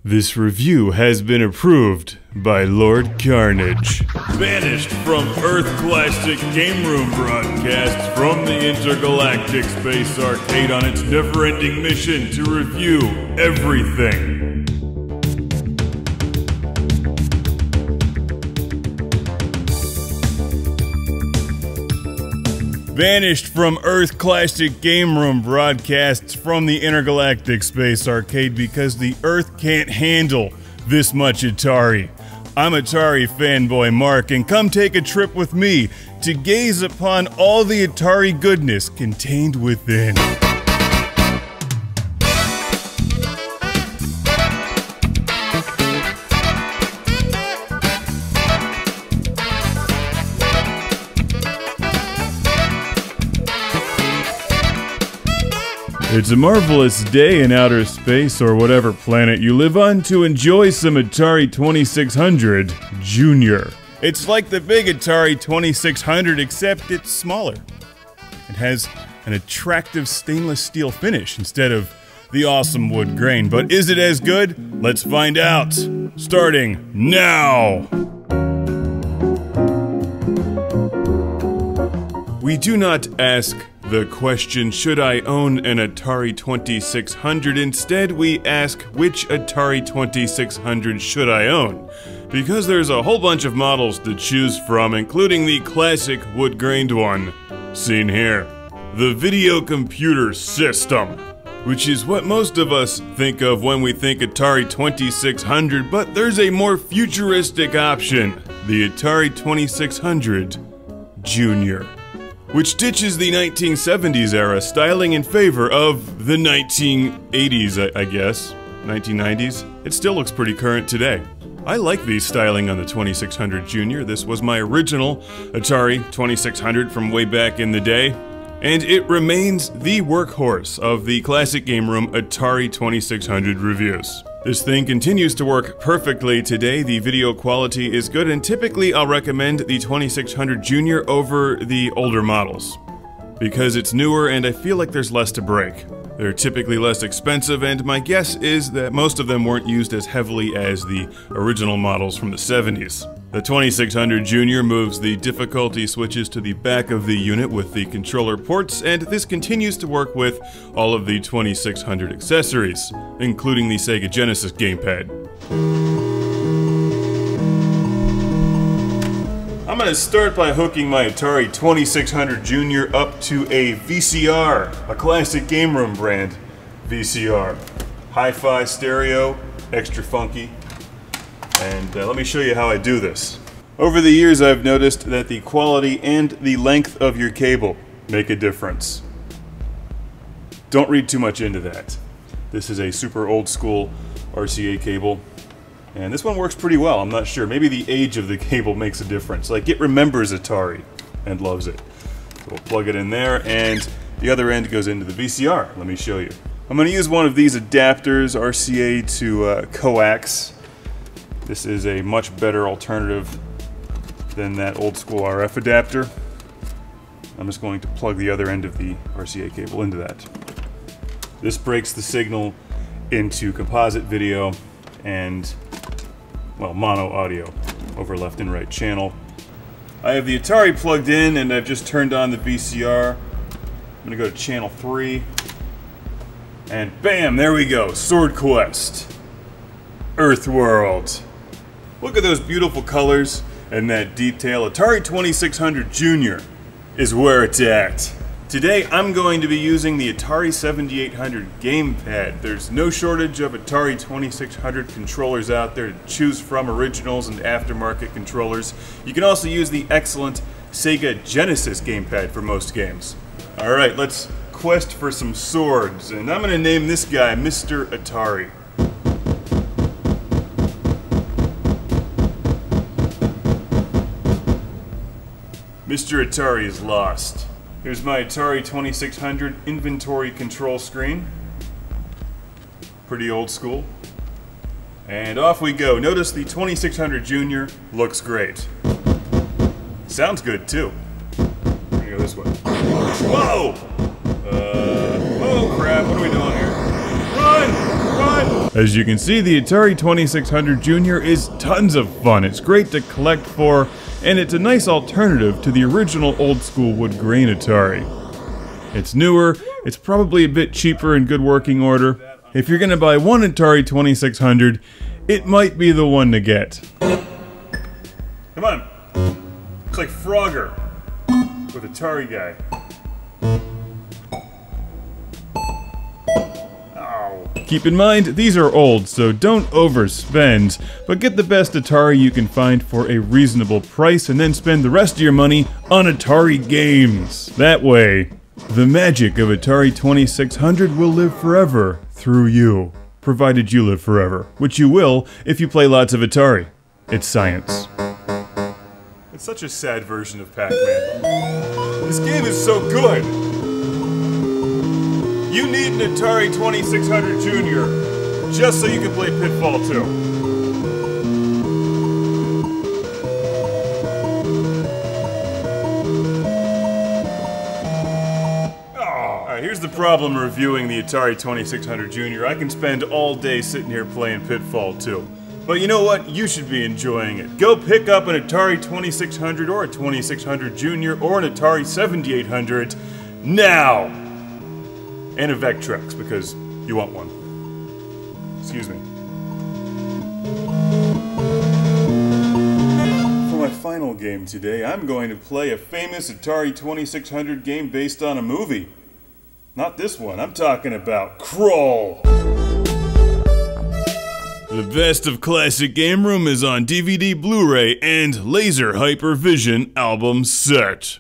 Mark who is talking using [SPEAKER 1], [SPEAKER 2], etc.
[SPEAKER 1] This review has been approved by Lord Carnage.
[SPEAKER 2] Banished from Earth Classic Game Room broadcasts from the intergalactic space arcade on its never-ending mission to review everything. Banished from Earth Classic Game Room broadcasts from the intergalactic space arcade because the Earth can't handle this much Atari. I'm Atari fanboy Mark, and come take a trip with me to gaze upon all the Atari goodness contained within. It's a marvelous day in outer space or whatever planet you live on to enjoy some Atari 2600 Junior. It's like the big Atari 2600 except it's smaller. It has an attractive stainless steel finish instead of the awesome wood grain. But is it as good? Let's find out. Starting now! We do not ask the question, should I own an Atari 2600? Instead, we ask, which Atari 2600 should I own? Because there's a whole bunch of models to choose from, including the classic wood-grained one, seen here. The video computer system, which is what most of us think of when we think Atari 2600, but there's a more futuristic option, the Atari 2600 Junior, which ditches the 1970s era styling in favor of the 1980s, I guess. 1990s. It still looks pretty current today. I like the styling on the 2600 Junior. This was my original Atari 2600 from way back in the day, and it remains the workhorse of the classic game room Atari 2600 reviews. This thing continues to work perfectly today. The video quality is good, and typically I'll recommend the 2600 Junior over the older models because it's newer and I feel like there's less to break. They're typically less expensive, and my guess is that most of them weren't used as heavily as the original models from the 70s. The 2600 Junior moves the difficulty switches to the back of the unit with the controller ports, and this continues to work with all of the 2600 accessories, including the Sega Genesis gamepad. I'm going to start by hooking my Atari 2600 Junior up to a VCR, a classic game room brand VCR. Hi-fi stereo, extra funky. And let me show you how I do this. Over the years, I've noticed that the quality and the length of your cable make a difference. Don't read too much into that. This is a super old school RCA cable, and this one works pretty well. I'm not sure. Maybe the age of the cable makes a difference. Like, it remembers Atari and loves it. So we'll plug it in there, and the other end goes into the VCR. Let me show you. I'm going to use one of these adapters, RCA to Coax. This is a much better alternative than that old school RF adapter. I'm just going to plug the other end of the RCA cable into that. This breaks the signal into composite video and, well, mono audio over left and right channel. I have the Atari plugged in, and I've just turned on the VCR. I'm going to go to channel 3. And bam, there we go, Sword Quest, Earthworld. Look at those beautiful colors and that detail. Atari 2600 Junior is where it's at. Today I'm going to be using the Atari 7800 gamepad. There's no shortage of Atari 2600 controllers out there to choose from, originals and aftermarket controllers. You can also use the excellent Sega Genesis gamepad for most games. Alright, let's quest for some swords, and I'm going to name this guy Mr. Atari. Mr. Atari is lost. Here's my Atari 2600 inventory control screen. Pretty old school. And off we go. Notice the 2600 Junior looks great. Sounds good too. We're gonna go this way. Whoa! Oh crap, what are we doing here? Run! Run! As you can see, the Atari 2600 Junior is tons of fun. It's great to collect for, and it's a nice alternative to the original old-school wood grain Atari. It's newer, it's probably a bit cheaper in good working order. If you're gonna buy one Atari 2600, it might be the one to get. Come on. It's like Frogger with Atari guy. Ow. Keep in mind, these are old, so don't overspend, but get the best Atari you can find for a reasonable price and then spend the rest of your money on Atari games. That way, the magic of Atari 2600 will live forever through you, provided you live forever, which you will if you play lots of Atari. It's science. It's such a sad version of Pac-Man. This game is so good! You need an Atari 2600 Junior just so you can play Pitfall 2. Here's the problem reviewing the Atari 2600 Junior. I can spend all day sitting here playing Pitfall 2. But you know what? You should be enjoying it. Go pick up an Atari 2600 or a 2600 Junior or an Atari 7800 now! And a Vectrex, because you want one. Excuse me. For my final game today, I'm going to play a famous Atari 2600 game based on a movie. Not this one, I'm talking about Crawl! The best of classic Game Room is on DVD, Blu-ray, and Laser Hypervision album set.